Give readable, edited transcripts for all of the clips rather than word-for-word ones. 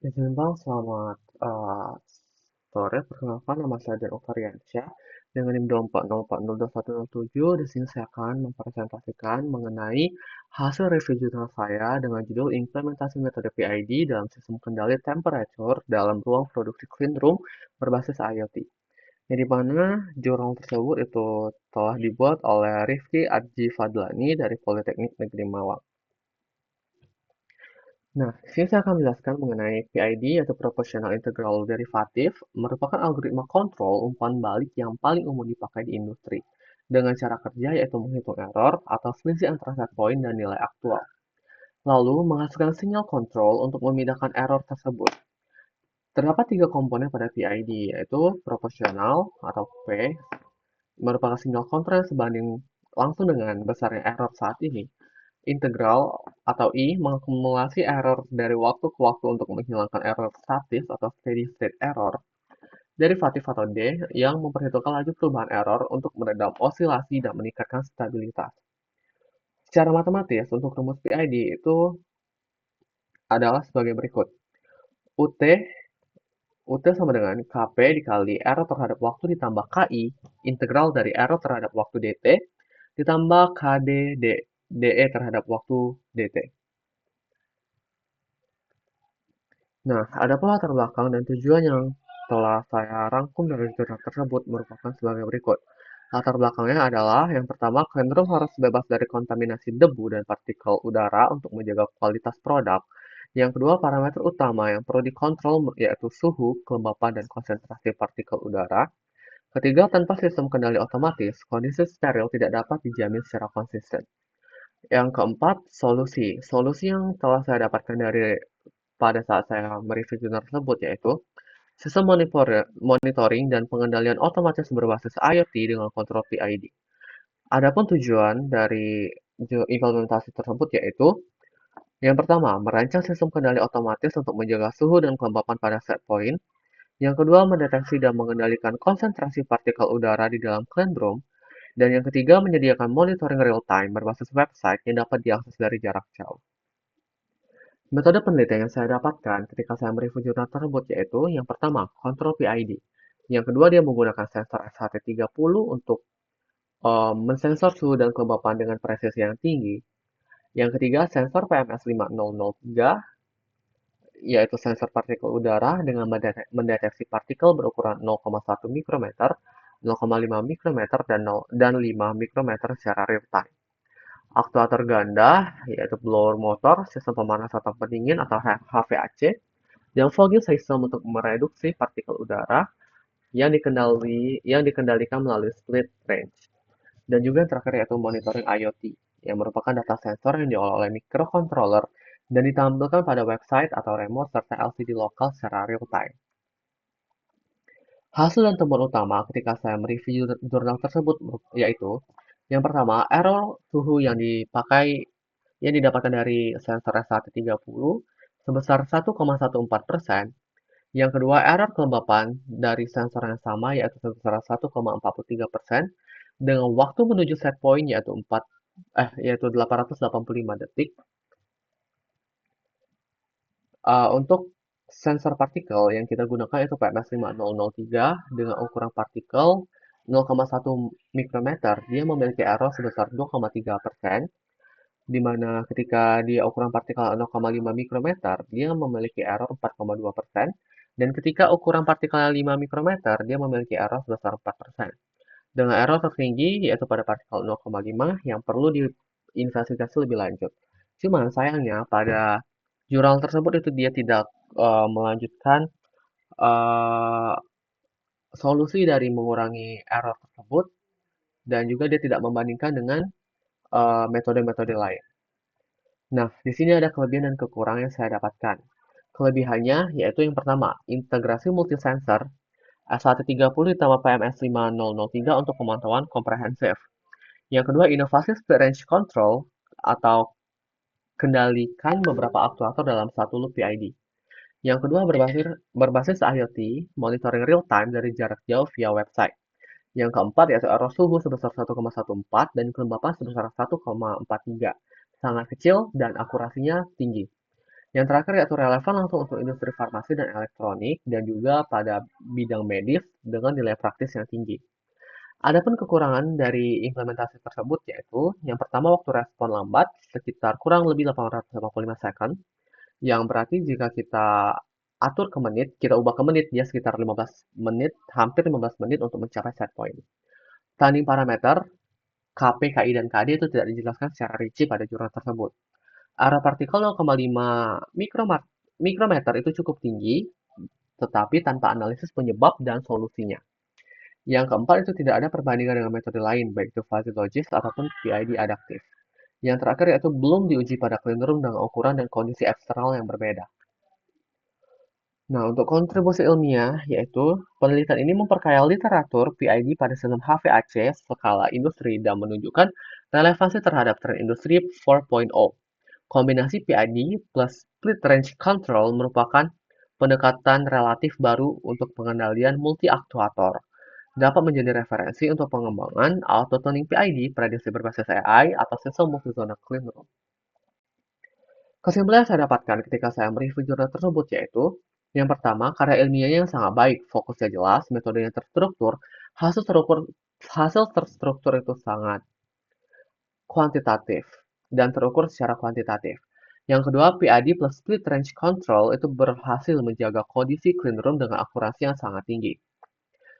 Izin Bang, selamat sore. Perkenalkan, nama saya Dan Ovariansyah dengan NIM 2404021107. Di sini saya akan mempresentasikan mengenai hasil review jurnal saya dengan judul Implementasi Metode PID dalam Sistem Kendali Temperature dalam Ruang Produksi Clean Room berbasis IoT. Yang di mana jurnal tersebut itu telah dibuat oleh Rifki Adji Fadlani dari Politeknik Negeri Malang. Nah, di sini saya akan menjelaskan mengenai PID atau Proportional Integral Derivative merupakan algoritma kontrol umpan balik yang paling umum dipakai di industri dengan cara kerja yaitu menghitung error atau selisih antara set point dan nilai aktual. Lalu menghasilkan sinyal kontrol untuk memindahkan error tersebut. Terdapat tiga komponen pada PID yaitu proporsional atau P merupakan sinyal kontrol yang sebanding langsung dengan besarnya error saat ini. Integral atau I mengakumulasi error dari waktu ke waktu untuk menghilangkan error statis atau steady state error. Derivatif atau D yang memperhitungkan laju perubahan error untuk meredam osilasi dan meningkatkan stabilitas. Secara matematis, untuk rumus PID itu adalah sebagai berikut. UT UT sama dengan KP dikali error terhadap waktu ditambah KI, integral dari error terhadap waktu DT, ditambah KD DE terhadap waktu DT. Nah, ada pula latar belakang dan tujuan yang telah saya rangkum dari jurnal tersebut merupakan sebagai berikut. Latar belakangnya adalah yang pertama, cleanroom harus bebas dari kontaminasi debu dan partikel udara untuk menjaga kualitas produk. Yang kedua, parameter utama yang perlu dikontrol yaitu suhu, kelembapan, dan konsentrasi partikel udara. Ketiga, tanpa sistem kendali otomatis, kondisi steril tidak dapat dijamin secara konsisten. Yang keempat, solusi. Solusi yang telah saya dapatkan dari pada saat saya mereview jurnal tersebut yaitu sistem monitoring dan pengendalian otomatis berbasis IoT dengan kontrol PID. Adapun tujuan dari implementasi tersebut yaitu yang pertama, merancang sistem kendali otomatis untuk menjaga suhu dan kelembapan pada set point. Yang kedua, mendeteksi dan mengendalikan konsentrasi partikel udara di dalam clean room. Dan yang ketiga, menyediakan monitoring real-time berbasis website yang dapat diakses dari jarak jauh. Metode penelitian yang saya dapatkan ketika saya mereview jurnal tersebut yaitu yang pertama, kontrol PID. Yang kedua, dia menggunakan sensor SHT-30 untuk mensensor suhu dan kelembapan dengan presisi yang tinggi. Yang ketiga, sensor PMS5003, yaitu sensor partikel udara dengan mendeteksi partikel berukuran 0,1 mikrometer, 0,5 mikrometer, dan 5 mikrometer secara real-time. Aktuator ganda, yaitu blower motor, sistem pemanas atau pendingin atau HVAC, dan fogging system untuk mereduksi partikel udara yang dikendalikan melalui split range. Dan juga yang terakhir yaitu monitoring IoT, yang merupakan data sensor yang diolah oleh microcontroller dan ditampilkan pada website atau remote serta LCD lokal secara real time. Hasil dan temuan utama ketika saya mereview jurnal tersebut yaitu yang pertama, error suhu yang didapatkan dari sensor SHT-30 sebesar 1,14%. Yang kedua, error kelembapan dari sensor yang sama yaitu sebesar 1,43% dengan waktu menuju set point yaitu 885 detik. Untuk sensor partikel yang kita gunakan itu PMS5003 dengan ukuran partikel 0,1 mikrometer, dia memiliki error sebesar 2,3%, di mana ketika dia ukuran partikel 0,5 mikrometer, dia memiliki error 4,2%, dan ketika ukuran partikel 5 mikrometer, dia memiliki error sebesar 4%. Dengan error tertinggi yaitu pada partikel 0,5 yang perlu diinvestigasi lebih lanjut. Cuman sayangnya pada jurnal tersebut itu dia tidak melanjutkan eh, solusi dari mengurangi error tersebut dan juga dia tidak membandingkan dengan metode-metode lain. Nah, di sini ada kelebihan dan kekurangan yang saya dapatkan. Kelebihannya yaitu yang pertama, integrasi multisensor S130 ditambah PMS5003 untuk pemantauan komprehensif. Yang kedua, inovasi split range control atau kendalikan beberapa aktuator dalam satu loop PID. Yang kedua, berbasis IoT, monitoring real time dari jarak jauh via website. Yang keempat, yaitu error suhu sebesar 1,14 dan kelembapan sebesar 1,43. Sangat kecil dan akurasinya tinggi. Yang terakhir yaitu relevan langsung untuk industri farmasi dan elektronik dan juga pada bidang medis dengan nilai praktis yang tinggi. Adapun kekurangan dari implementasi tersebut yaitu yang pertama waktu respon lambat sekitar kurang lebih 885 second, yang berarti jika kita atur ke menit, kita ubah ke menit dia sekitar 15 menit, hampir 15 menit untuk mencapai set point. Tanding parameter KP, KI, dan KD itu tidak dijelaskan secara rinci pada jurnal tersebut. Area partikel 0,5 mikrometer itu cukup tinggi, tetapi tanpa analisis penyebab dan solusinya. Yang keempat itu tidak ada perbandingan dengan metode lain, baik itu fuzzy logist ataupun PID adaptif. Yang terakhir yaitu belum diuji pada clean room dengan ukuran dan kondisi eksternal yang berbeda. Nah, untuk kontribusi ilmiah, yaitu penelitian ini memperkaya literatur PID pada sistem HVAC skala industri dan menunjukkan relevansi terhadap tren industri 4.0. Kombinasi PID plus split range control merupakan pendekatan relatif baru untuk pengendalian multi-aktuator. Dapat menjadi referensi untuk pengembangan auto-tuning PID, prediksi berbasis AI, atau sistem multizona clean room. Kesimpulan yang saya dapatkan ketika saya mereview jurnal tersebut yaitu, yang pertama, karya ilmiahnya yang sangat baik, fokusnya jelas, metodenya terstruktur, hasil terstruktur itu sangat kuantitatif dan terukur secara kuantitatif. Yang kedua, PID plus split range control itu berhasil menjaga kondisi clean room dengan akurasi yang sangat tinggi.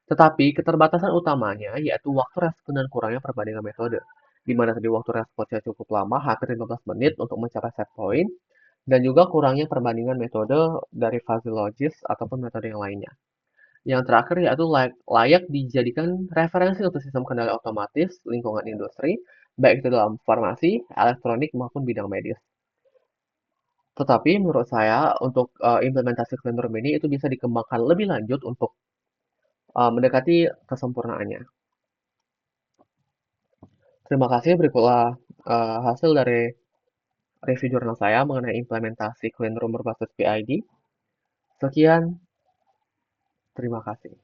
Tetapi keterbatasan utamanya yaitu waktu respon dan kurangnya perbandingan metode, di mana tadi waktu responsnya cukup lama, hampir 15 menit untuk mencapai set point, dan juga kurangnya perbandingan metode dari fuzzy logist ataupun metode yang lainnya. Yang terakhir yaitu layak dijadikan referensi untuk sistem kendali otomatis lingkungan industri, baik itu dalam farmasi, elektronik, maupun bidang medis. Tetapi menurut saya untuk implementasi clean room ini itu bisa dikembangkan lebih lanjut untuk mendekati kesempurnaannya. Terima kasih, berikutlah hasil dari review jurnal saya mengenai implementasi clean room berbasis PID. Sekian, terima kasih.